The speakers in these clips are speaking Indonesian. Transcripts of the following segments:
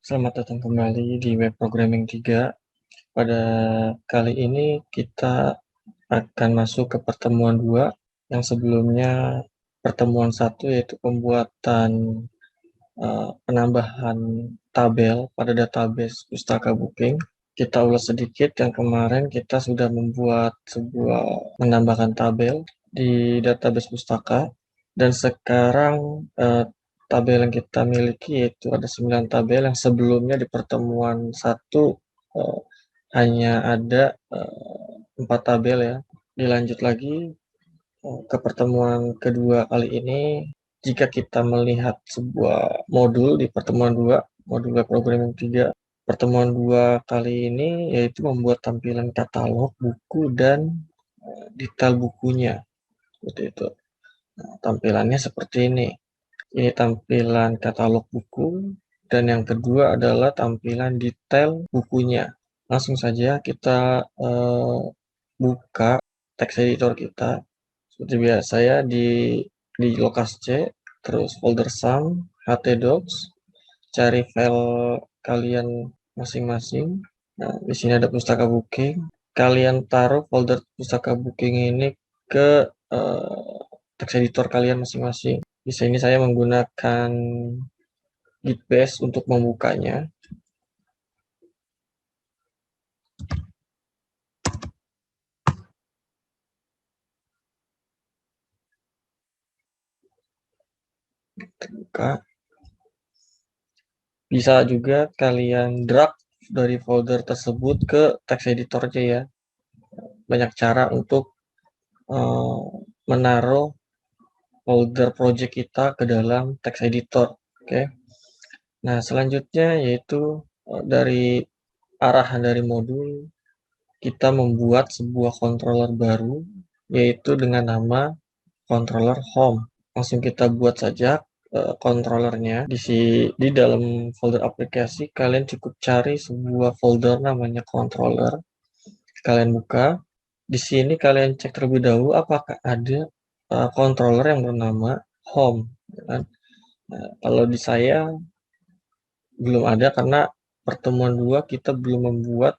Selamat datang kembali di Web Programming 3. Pada kali ini kita akan masuk ke pertemuan 2 yang sebelumnya pertemuan 1 yaitu pembuatan penambahan tabel pada database pustaka booking. Kita ulas sedikit, yang kemarin kita sudah membuat menambahkan tabel di database pustaka, dan sekarang tabel yang kita miliki yaitu ada 9 tabel yang sebelumnya di pertemuan 1 hanya ada 4 tabel ya. Dilanjut lagi ke pertemuan kedua kali ini. Jika kita melihat sebuah modul di pertemuan 2, modul Web Programming 3, pertemuan 2 kali ini yaitu membuat tampilan katalog buku dan detail bukunya. Seperti itu. Nah, tampilannya seperti ini. Ini tampilan katalog buku, dan yang kedua adalah tampilan detail bukunya. Langsung saja kita buka text editor kita. Seperti biasa ya, di lokas C, terus folder sum, htdocs, cari file kalian masing-masing. Nah, di sini ada pustaka booking. Kalian taruh folder pustaka booking ini ke text editor kalian masing-masing. Di sini saya menggunakan Gitbase untuk membukanya. Buka. Bisa juga kalian drag dari folder tersebut ke text editor aja ya. Banyak cara untuk menaruh folder project kita ke dalam text editor. Oke. Nah, selanjutnya yaitu dari arahan dari modul, kita membuat sebuah controller baru yaitu dengan nama controller home. Langsung kita buat saja controllernya. Di dalam folder aplikasi kalian cukup cari sebuah folder namanya controller. Kalian buka. Di sini kalian cek terlebih dahulu apakah ada controller yang bernama home. Kan? Nah, kalau di saya belum ada karena pertemuan 2 kita belum membuat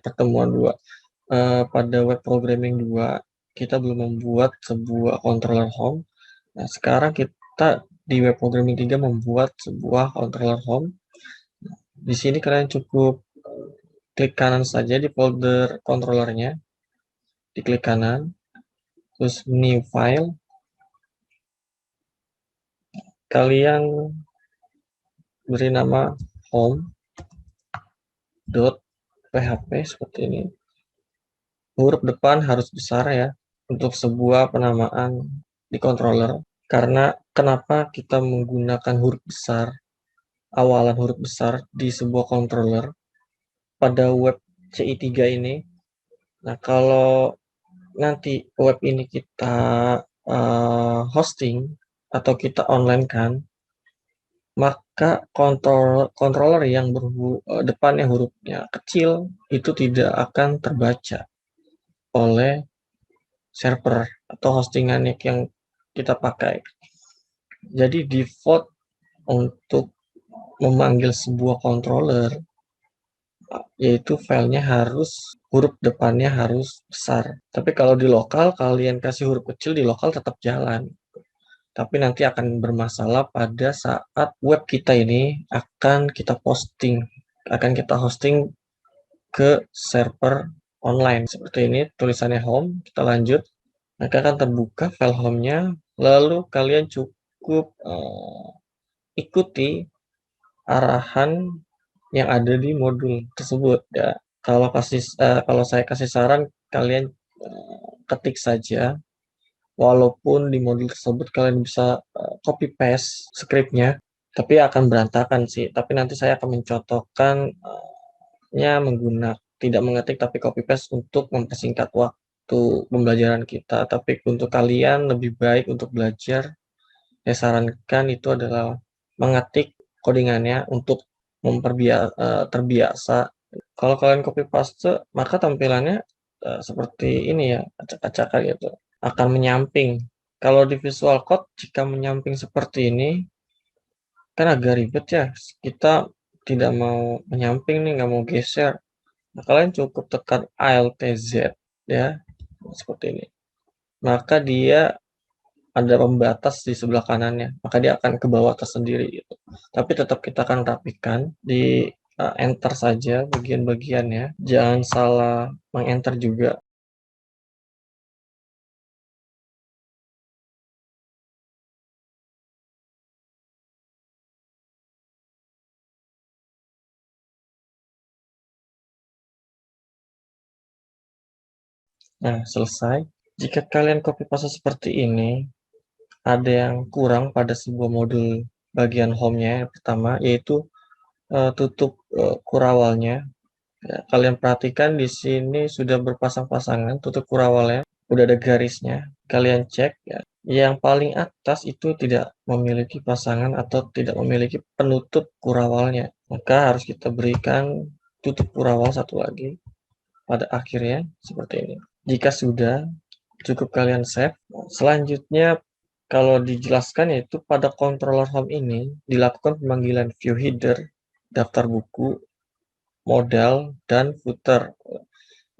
pertemuan 2 pada web programming 2 kita belum membuat sebuah controller home. Nah, sekarang kita di web programming 3 membuat sebuah controller home. Di sini kalian cukup klik kanan saja di folder controllernya, diklik kanan, terus new file, kalian beri nama home.php seperti ini. Huruf depan harus besar ya untuk sebuah penamaan di controller. Karena kenapa kita menggunakan huruf besar, awalan huruf besar di sebuah controller pada web CI3 ini. Nah, kalau nanti web ini kita hosting atau kita online kan, maka controller yang depannya hurufnya kecil itu tidak akan terbaca oleh server atau hostingan yang kita pakai. Jadi default untuk memanggil sebuah controller yaitu filenya harus huruf depannya harus besar. Tapi kalau di lokal kalian kasih huruf kecil, di lokal tetap jalan. Tapi nanti akan bermasalah pada saat web kita ini akan kita hosting ke server online. Seperti ini tulisannya home, kita lanjut. Maka akan terbuka file home-nya, lalu kalian cukup ikuti arahan yang ada di modul tersebut ya. Kalau saya kasih saran, kalian ketik saja, walaupun di modul tersebut kalian bisa copy paste scriptnya, tapi akan berantakan sih. Tapi nanti saya akan mencontohkan tidak mengetik tapi copy paste untuk mempersingkat waktu pembelajaran kita. Tapi untuk kalian lebih baik untuk belajar, saya sarankan itu adalah mengetik codingannya untuk terbiasa. Kalau kalian copy paste, maka tampilannya seperti ini ya, acak-acakan gitu, akan menyamping. Kalau di Visual Code, jika menyamping seperti ini, kan agak ribet ya. Kita tidak mau menyamping nih, nggak mau geser. Nah, kalian cukup tekan Alt Z ya, seperti ini. Maka dia ada pembatas di sebelah kanannya, maka dia akan ke bawah tersendiri gitu. Tapi tetap kita akan rapikan di enter saja bagian-bagiannya, jangan salah mengenter juga. Nah, selesai. Jika kalian copy paste seperti ini, ada yang kurang pada sebuah modul bagian home-nya yang pertama, yaitu tutup kurawalnya. Ya, kalian perhatikan di sini sudah berpasang-pasangan tutup kurawalnya, udah ada garisnya. Kalian cek ya, yang paling atas itu tidak memiliki pasangan atau tidak memiliki penutup kurawalnya. Maka harus kita berikan tutup kurawal satu lagi pada akhirnya seperti ini. Jika sudah, cukup kalian save. Selanjutnya, kalau dijelaskan yaitu pada controller home ini dilakukan pemanggilan view header, daftar buku, modal, dan footer.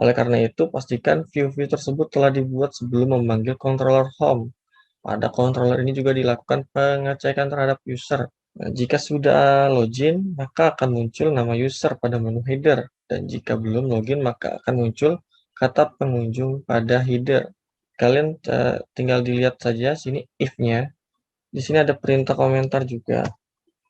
Oleh karena itu, pastikan view-view tersebut telah dibuat sebelum memanggil controller home. Pada controller ini juga dilakukan pengecekan terhadap user. Nah, jika sudah login, maka akan muncul nama user pada menu header. Dan jika belum login, maka akan muncul kata pengunjung pada header. Kalian tinggal dilihat saja sini if-nya. Di sini ada perintah komentar juga.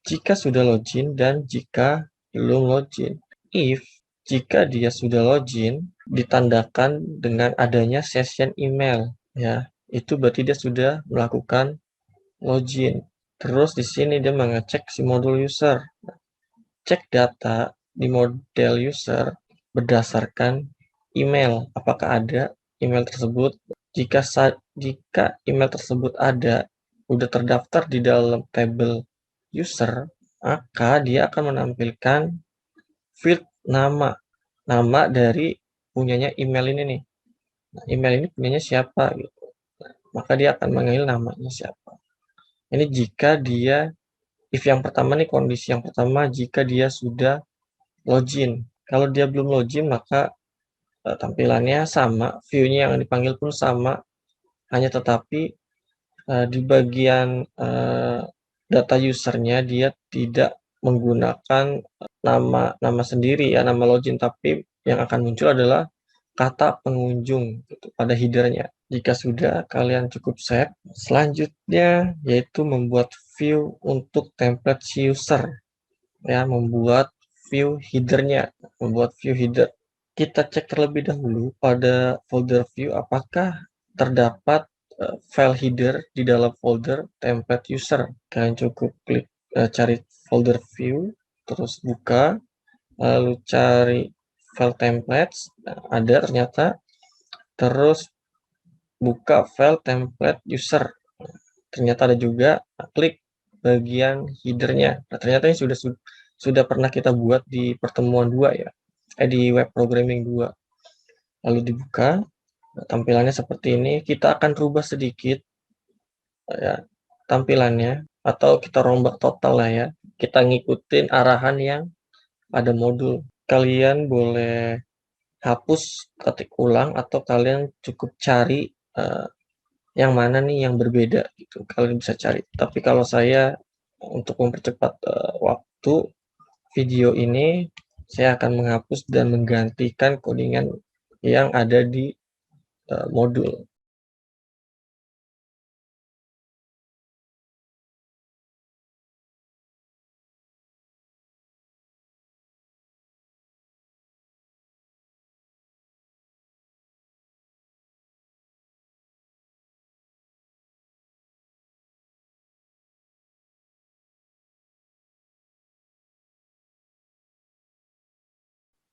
Jika sudah login dan jika belum login. If jika dia sudah login, ditandakan dengan adanya session email. Ya, itu berarti dia sudah melakukan login. Terus di sini dia mengecek si modul user. Cek data di model user berdasarkan email. Apakah ada email tersebut? Jika email tersebut ada, udah terdaftar di dalam tabel user, maka dia akan menampilkan field nama dari punyanya email ini nih. Nah, email ini punyanya siapa gitu. Nah, maka dia akan mengambil namanya siapa. Ini jika dia if yang pertama nih, kondisi yang pertama jika dia sudah login. Kalau dia belum login maka tampilannya sama, view-nya yang dipanggil pun sama, hanya tetapi di bagian data usernya dia tidak menggunakan nama sendiri ya, nama login, tapi yang akan muncul adalah kata pengunjung gitu, pada headernya. Jika sudah, kalian cukup save. Selanjutnya yaitu membuat view untuk template user ya, membuat view headernya, membuat view header. Kita cek terlebih dahulu pada folder view apakah terdapat file header di dalam folder template user. Kalian cukup klik cari folder view, terus buka, lalu cari file templates. Nah, ada ternyata, terus buka file template user. Ternyata ada juga, klik bagian headernya. Nah, ternyata ini sudah pernah kita buat di pertemuan 2 ya, di web programming 2. Lalu dibuka, tampilannya seperti ini. Kita akan rubah sedikit ya tampilannya, atau kita rombak total lah ya. Kita ngikutin arahan yang ada modul. Kalian boleh hapus, ketik ulang, atau kalian cukup cari yang mana nih yang berbeda gitu. Kalian bisa cari. Tapi kalau saya untuk mempercepat waktu video ini, saya akan menghapus dan menggantikan codingan yang ada di modul.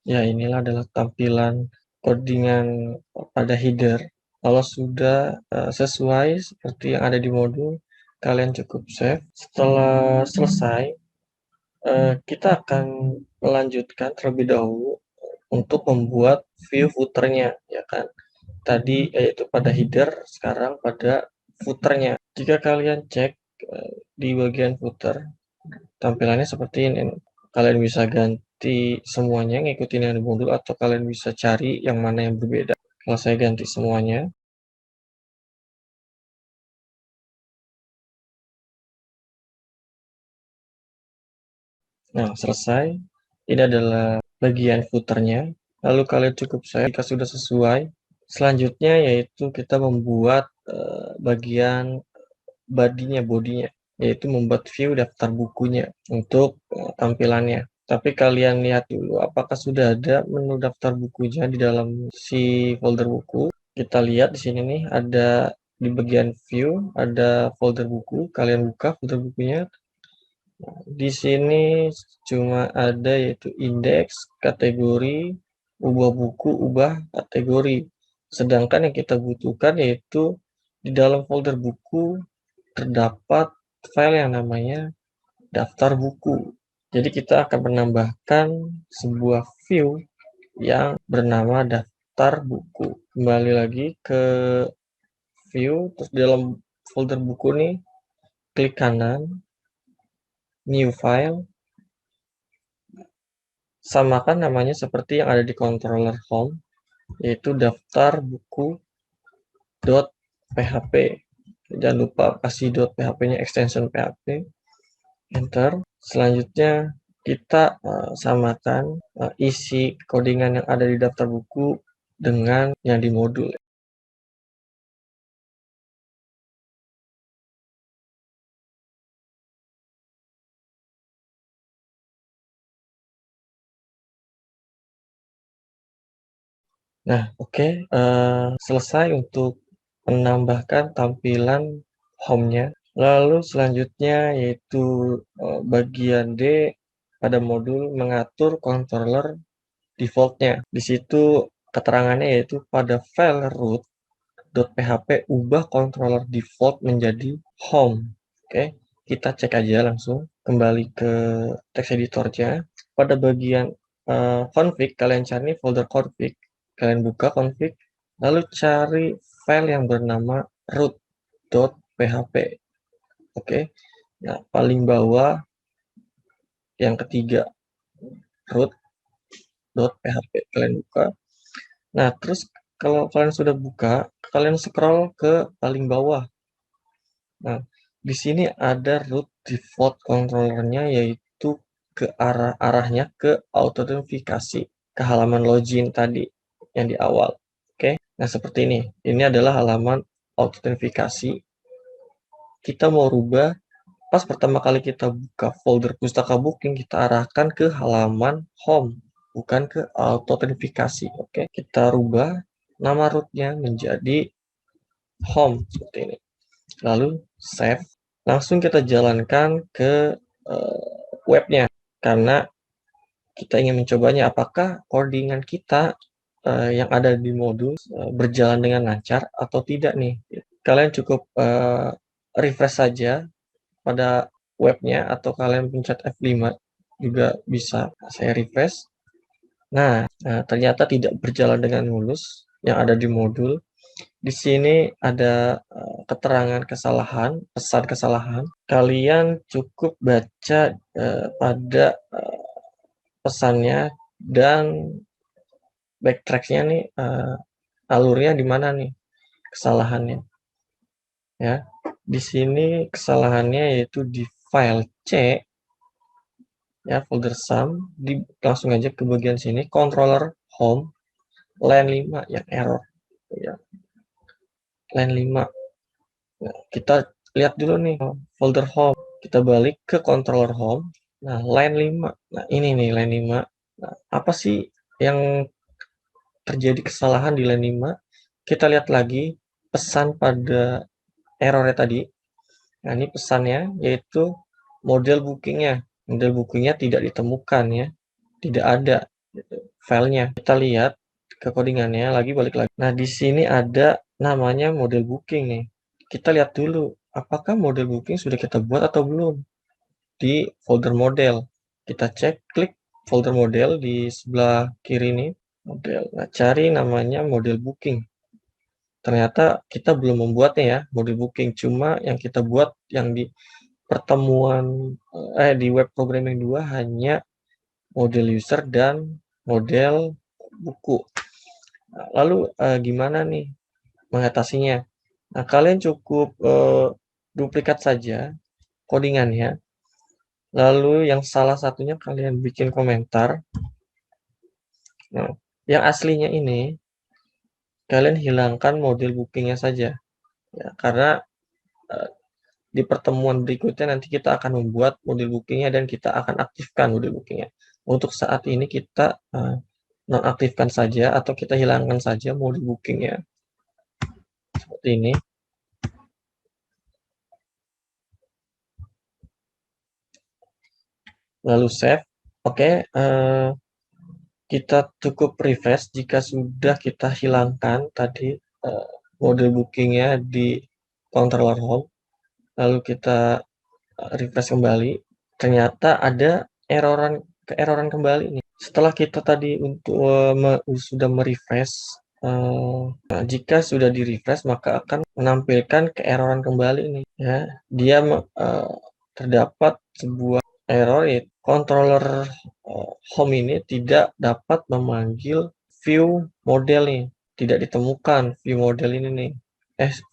Ya, inilah adalah tampilan codingan pada header. Kalau sudah sesuai seperti yang ada di modul, kalian cukup save. Setelah selesai, kita akan melanjutkan terlebih dahulu untuk membuat view footernya, ya kan? Tadi yaitu pada header, sekarang pada footernya. Jika kalian cek di bagian footer, tampilannya seperti ini. Kalian bisa ganti semuanya, ngikutin yang di modul, atau kalian bisa cari yang mana yang berbeda. Kalau saya ganti semuanya. Nah, selesai. Ini adalah bagian footernya. Lalu kalian cukup save jika sudah sesuai. Selanjutnya yaitu kita membuat bagian bodinya, yaitu membuat view daftar bukunya untuk tampilannya. Tapi kalian lihat dulu apakah sudah ada menu daftar bukunya di dalam si folder buku. Kita lihat di sini nih, ada di bagian view ada folder buku. Kalian buka folder bukunya. Di sini cuma ada yaitu indeks, kategori, ubah buku, ubah kategori. Sedangkan yang kita butuhkan yaitu di dalam folder buku terdapat file yang namanya daftar buku. Jadi kita akan menambahkan sebuah view yang bernama daftar buku. Kembali lagi ke view, terus di dalam folder buku nih, klik kanan, new file, samakan namanya seperti yang ada di controller home, yaitu daftar buku.php. Jangan lupa kasih .php-nya extension PHP. Enter. Selanjutnya kita samakan isi codingan yang ada di daftar buku dengan yang di modul. Nah, oke. Selesai untuk menambahkan tampilan home-nya. Lalu selanjutnya yaitu bagian D pada modul mengatur controller default-nya. Di situ keterangannya yaitu pada file root.php ubah controller default menjadi home. Oke, kita cek aja langsung. Kembali ke text editornya. Pada bagian config, kalian cari folder config. Kalian buka config, lalu cari file yang bernama root.php. Oke, nah paling bawah yang ketiga, root.php, kalian buka. Nah, terus kalau kalian sudah buka, kalian scroll ke paling bawah. Nah, di sini ada root default controllernya, yaitu ke arahnya ke autentifikasi, ke halaman login tadi yang di awal. Oke, nah seperti ini. Ini adalah halaman autentifikasi. Kita mau rubah, pas pertama kali kita buka folder pustaka booking, kita arahkan ke halaman home, bukan ke autentifikasi. Oke, kita rubah nama rootnya menjadi home seperti ini. Lalu save. Langsung kita jalankan ke webnya, karena kita ingin mencobanya apakah codingan kita yang ada di modul berjalan dengan lancar atau tidak nih. Kalian cukup refresh saja pada webnya, atau kalian pencet F5 juga bisa. Saya refresh. Nah, ternyata tidak berjalan dengan mulus yang ada di modul. Di sini ada keterangan kesalahan, pesan kesalahan. Kalian cukup baca pada pesannya dan backtracknya nih, alurnya di mana nih kesalahannya. Ya, di sini kesalahannya yaitu di file C, ya folder sum, langsung aja ke bagian sini, controller home, line 5 yang error. Ya, line 5. Nah, kita lihat dulu nih folder home. Kita balik ke controller home. Nah, line 5. Nah, ini nih line 5. Nah, apa sih yang terjadi kesalahan di line 5? Kita lihat lagi pesan pada errornya tadi. Nah, ini pesannya yaitu model bookingnya. Model bookingnya tidak ditemukan ya. Tidak ada gitu, filenya. Kita lihat ke codingannya lagi, balik lagi. Nah, di sini ada namanya model booking nih. Kita lihat dulu apakah model booking sudah kita buat atau belum di folder model. Kita cek, klik folder model di sebelah kiri nih, model. Nah, cari namanya model booking. Ternyata kita belum membuatnya ya, model booking. Cuma yang kita buat yang di pertemuan di web programming 2 hanya model user, dan model buku. Nah, lalu gimana nih mengatasinya? Nah, kalian cukup duplikat saja codingannya. Lalu yang salah satunya kalian bikin komentar. Nah, yang aslinya ini kalian hilangkan model bookingnya saja, ya, karena uh, di pertemuan berikutnya nanti kita akan membuat model bookingnya dan kita akan aktifkan model bookingnya. Untuk saat ini kita nonaktifkan saja atau kita hilangkan saja model bookingnya seperti ini. Lalu save. Oke, kita cukup refresh jika sudah kita hilangkan tadi model bookingnya di controller home. Lalu kita refresh kembali, ternyata ada keeroran kembali nih. Setelah kita tadi untuk sudah merefresh, nah, jika sudah di refresh maka akan menampilkan keeroran kembali nih, ya. Dia terdapat sebuah error, yaitu controller home ini tidak dapat memanggil view model nih, tidak ditemukan view model ini nih.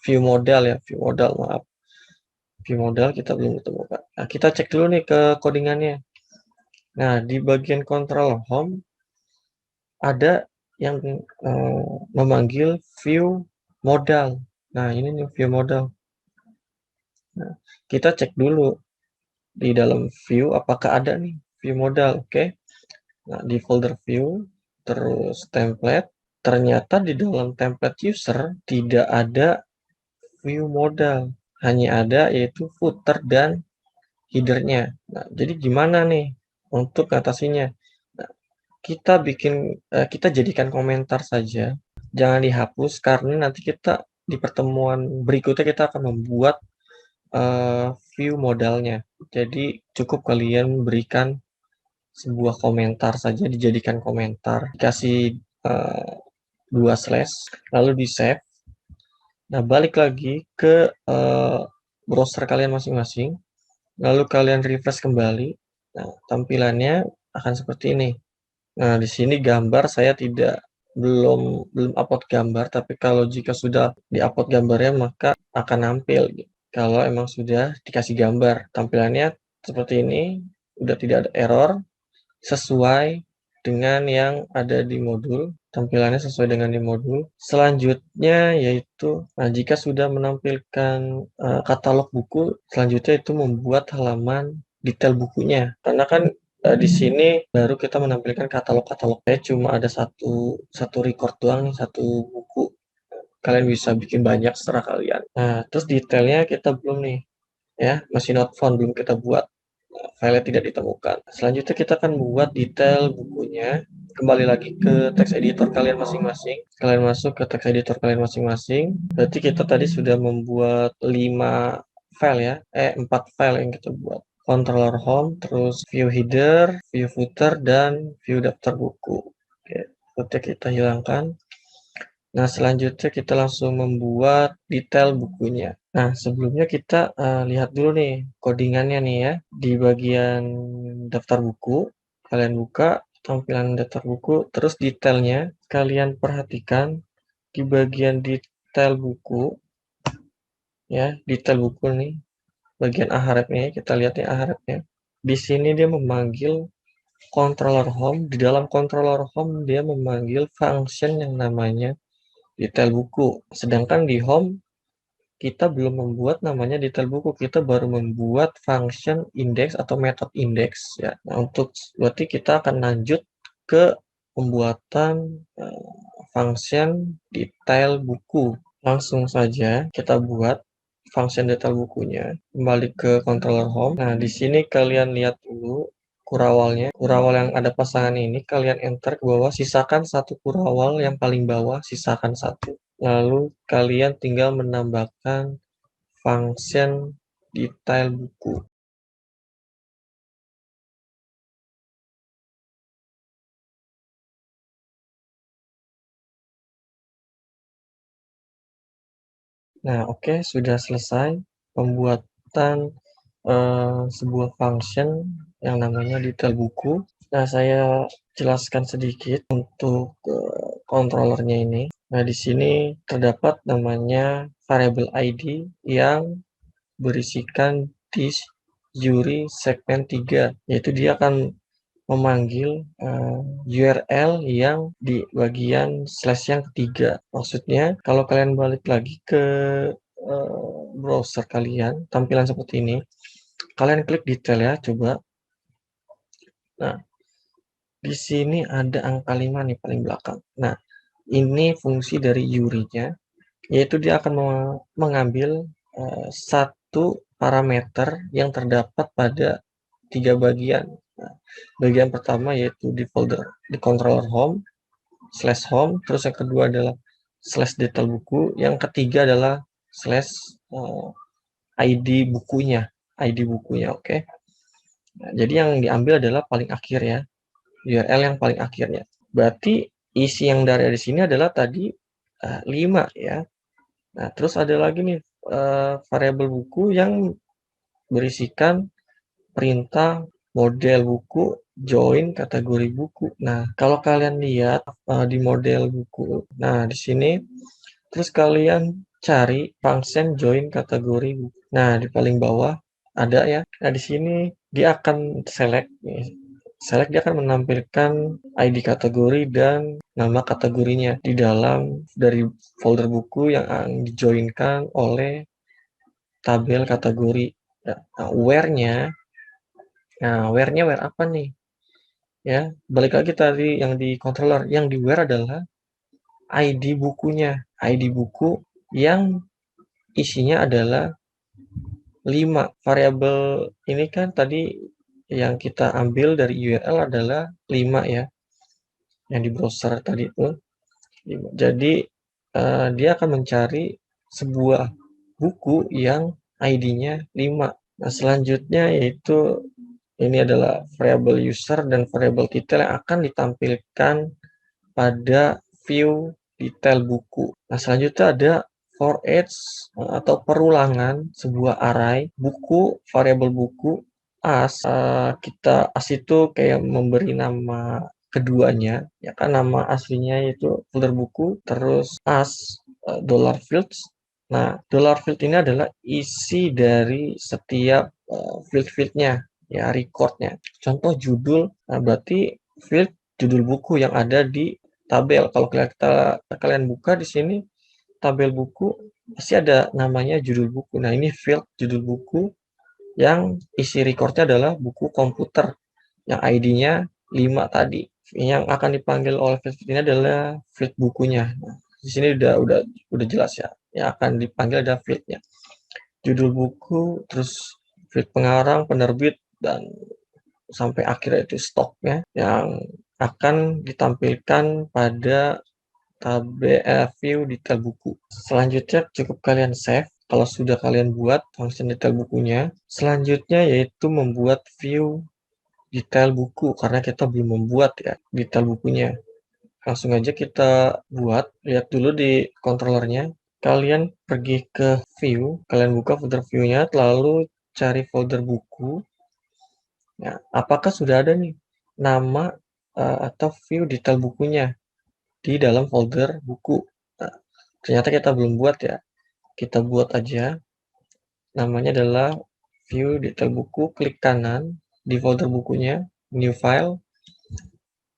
View model ya, view model, maaf. View model kita belum ditemukan. Nah, kita cek dulu nih ke codingannya. Nah, di bagian control home ada yang memanggil view modal. Nah, ini nih view modal. Nah, kita cek dulu di dalam view apakah ada nih view modal. Oke. Nah, di folder view, terus template, ternyata di dalam template user tidak ada view modal. Hanya ada yaitu footer dan headernya. Nah, jadi gimana nih untuk atasinya? Nah, kita jadikan komentar saja, jangan dihapus karena nanti kita di pertemuan berikutnya kita akan membuat view modalnya. Jadi cukup kalian berikan sebuah komentar saja, dijadikan komentar, dikasih 2 slash, lalu di save. Nah, balik lagi ke browser kalian masing-masing. Lalu kalian refresh kembali. Nah, tampilannya akan seperti ini. Nah, di sini gambar saya belum upload gambar, tapi kalau jika sudah diupload gambarnya maka akan nampil gitu. Kalau emang sudah dikasih gambar, tampilannya seperti ini, udah tidak ada error, sesuai dengan yang ada di modul. Tampilannya sesuai dengan di modul. Selanjutnya yaitu, nah, jika sudah menampilkan katalog buku, selanjutnya itu membuat halaman detail bukunya. Karena kan di sini baru kita menampilkan katalog-katalognya, cuma ada satu record doang nih, satu buku. Kalian bisa bikin banyak seterah kalian. Nah, terus detailnya kita belum nih, ya, masih not found, belum kita buat. File tidak ditemukan. Selanjutnya kita akan buat detail bukunya. Kembali lagi ke text editor kalian masing-masing. Kalian masuk ke text editor kalian masing-masing. Berarti kita tadi sudah membuat 5 file ya. 4 file yang kita buat. Controller home, terus view header, view footer, dan view daftar buku. Oke, berarti kita hilangkan. Nah, selanjutnya kita langsung membuat detail bukunya. Nah, sebelumnya kita lihat dulu nih codingannya nih ya. Di bagian daftar buku, kalian buka tampilan daftar buku, terus detailnya kalian perhatikan di bagian detail buku, ya, detail buku nih, bagian ahrefnya, kita lihat ya ahrefnya. Di sini dia memanggil controller home, di dalam controller home dia memanggil function yang namanya detail buku. Sedangkan di home kita belum membuat namanya detail buku, kita baru membuat function index atau method index ya. Nah, untuk berarti kita akan lanjut ke pembuatan function detail buku. Langsung saja kita buat function detail bukunya. Kembali ke controller home. Nah, di sini kalian lihat dulu kurawalnya. Kurawal yang ada pasangan ini kalian enter ke bawah, sisakan satu kurawal yang paling bawah, sisakan satu. Lalu kalian tinggal menambahkan function detail buku. Nah, oke, sudah selesai pembuatan sebuah function yang namanya detail buku. Nah, saya jelaskan sedikit untuk controllernya ini. Nah, di sini terdapat namanya variable ID yang berisikan disk URI segmen 3, yaitu dia akan memanggil URL yang di bagian slash yang ketiga. Maksudnya, kalau kalian balik lagi ke browser kalian, tampilan seperti ini, kalian klik detail ya, coba. Nah, di sini ada angka 5 nih paling belakang. Nah, ini fungsi dari URI-nya, yaitu dia akan mengambil satu parameter yang terdapat pada 3 bagian. Nah, bagian pertama yaitu di folder di controller home, slash home, terus yang kedua adalah slash detail buku, yang ketiga adalah slash ID bukunya, oke. Nah, jadi yang diambil adalah paling akhir ya, URL yang paling akhirnya. Berarti isi yang dari di sini adalah tadi 5 ya. Nah, terus ada lagi nih variabel buku yang berisikan perintah model buku join kategori buku. Nah, kalau kalian lihat di model buku, nah di sini terus kalian cari function join kategori buku. Nah, di paling bawah ada ya. Nah, di sini dia akan select nih. Select dia akan menampilkan ID kategori dan nama kategorinya di dalam dari folder buku yang dijoinkan oleh tabel kategori. Nah, where-nya where apa nih? Ya, balik lagi tadi yang di controller, yang di where adalah ID bukunya, ID buku yang isinya adalah 5 variabel. Ini kan tadi yang kita ambil dari URL adalah 5 ya, yang di browser tadi itu. Jadi dia akan mencari sebuah buku yang ID-nya 5. Nah, selanjutnya yaitu ini adalah variabel user dan variabel title yang akan ditampilkan pada view detail buku. Nah, selanjutnya ada for each atau perulangan sebuah array buku, variabel buku, as. As itu kayak memberi nama keduanya, ya kan, nama aslinya itu folder buku, terus as dollar fields. Nah, dollar field ini adalah isi dari setiap field-fieldnya, ya, recordnya. Contoh judul, nah berarti field judul buku yang ada di tabel. Kalau kalian buka di sini tabel buku, pasti ada namanya judul buku. Nah, ini field judul buku yang isi recordnya adalah buku komputer yang ID-nya 5 tadi. Yang akan dipanggil oleh field ini adalah field bukunya. Nah, di sini udah jelas ya. Yang akan dipanggil adalah fieldnya. Judul buku, terus field pengarang, penerbit, dan sampai akhirnya itu stoknya yang akan ditampilkan pada view detail buku. Selanjutnya cukup kalian save kalau sudah kalian buat function detail bukunya. Selanjutnya yaitu membuat view detail buku, karena kita belum membuat ya detail bukunya. Langsung aja kita buat. Lihat dulu di controllernya. Kalian pergi ke view, kalian buka folder view-nya, lalu cari folder buku. Nah, apakah sudah ada nih nama atau view detail bukunya di dalam folder buku? Nah, ternyata kita belum buat ya. Kita buat aja. Namanya adalah view detail buku. Klik kanan di folder bukunya, new file,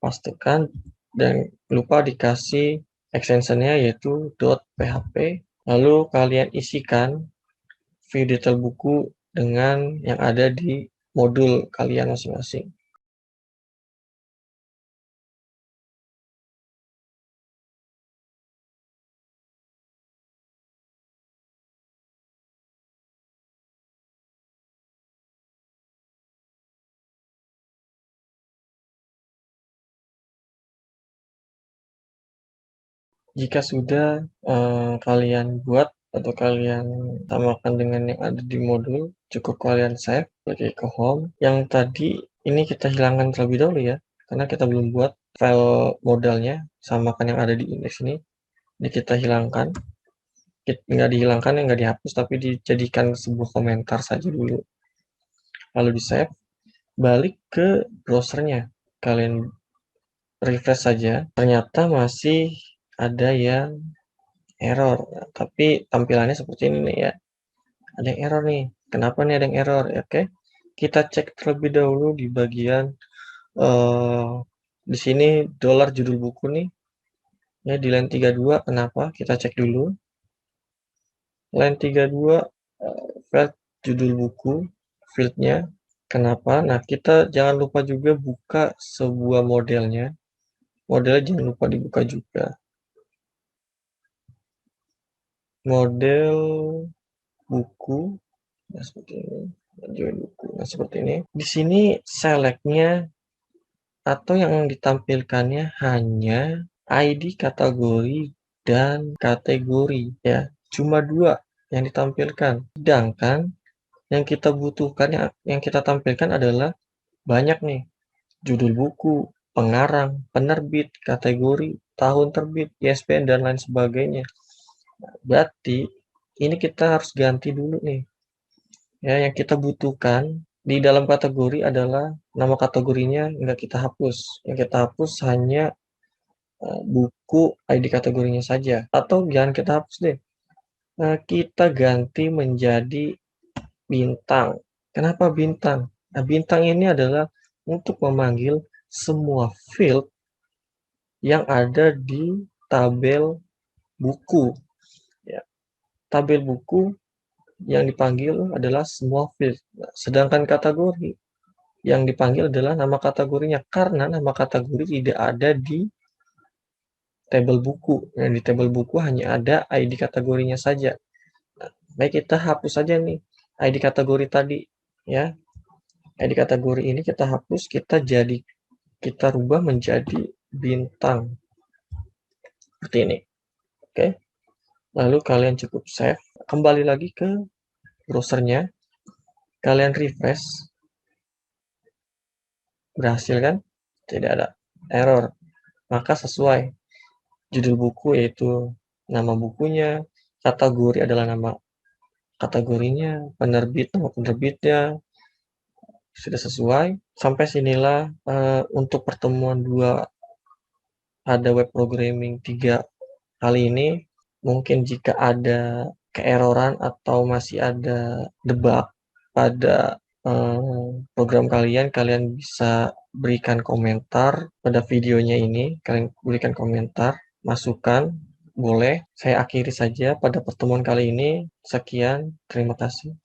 pastikan, dan lupa dikasih extensionnya yaitu .php. Lalu kalian isikan view detail buku dengan yang ada di modul kalian masing-masing. Jika sudah kalian buat atau kalian samakan dengan yang ada di modul, cukup kalian save, pergi ke home. Yang tadi ini kita hilangkan terlebih dahulu ya, karena kita belum buat file modalnya, samakan yang ada di index ini. Ini kita hilangkan, nggak dihilangkan, nggak dihapus, tapi dijadikan sebuah komentar saja dulu. Lalu di save, balik ke browsernya. kalian refresh saja, ternyata masih ada yang error. Nah, tapi tampilannya seperti ini nih ya. Ada yang error nih. Kenapa nih ada yang error? Oke. Kita cek terlebih dahulu di bagian di sini dolar judul buku nih. Ya, di line 32 kenapa? Kita cek dulu. Line 32 field judul buku, fieldnya. Kenapa? Nah, kita jangan lupa juga buka sebuah modelnya. Modelnya jangan lupa dibuka juga. Model buku, nah seperti ini. Model buku, nah seperti ini. Di sini selectnya atau yang ditampilkannya hanya ID kategori dan kategori ya. Cuma dua yang ditampilkan. Sedangkan yang kita butuhkan, yang kita tampilkan adalah banyak nih. Judul buku, pengarang, penerbit, kategori, tahun terbit, ISBN, dan lain sebagainya. Berarti ini kita harus ganti dulu nih. Ya, yang kita butuhkan di dalam kategori adalah nama kategorinya nggak kita hapus. Yang kita hapus hanya buku ID kategorinya saja. Atau jangan kita hapus deh. Kita ganti menjadi bintang. Kenapa bintang? Nah, bintang ini adalah untuk memanggil semua field yang ada di tabel buku. Ya, tabel buku yang dipanggil adalah semua field. Nah, sedangkan kategori yang dipanggil adalah nama kategorinya karena nama kategori tidak ada di tabel buku. Nah, di tabel buku hanya ada ID kategorinya saja. Nah, baik kita hapus saja nih ID kategori tadi ya. ID kategori ini kita hapus, kita rubah menjadi bintang. Seperti ini. Oke. Lalu kalian cukup save, kembali lagi ke browsernya, kalian refresh, berhasil kan? Tidak ada error. Maka sesuai judul buku yaitu nama bukunya, kategori adalah nama kategorinya, penerbit nama penerbitnya, sudah sesuai. Sampai sinilah untuk pertemuan 2 pada web programming 3 kali ini. Mungkin jika ada keeroran atau masih ada debug pada program kalian, kalian bisa berikan komentar pada videonya ini. Kalian berikan komentar, masukan, boleh. Saya akhiri saja pada pertemuan kali ini. Sekian, terima kasih.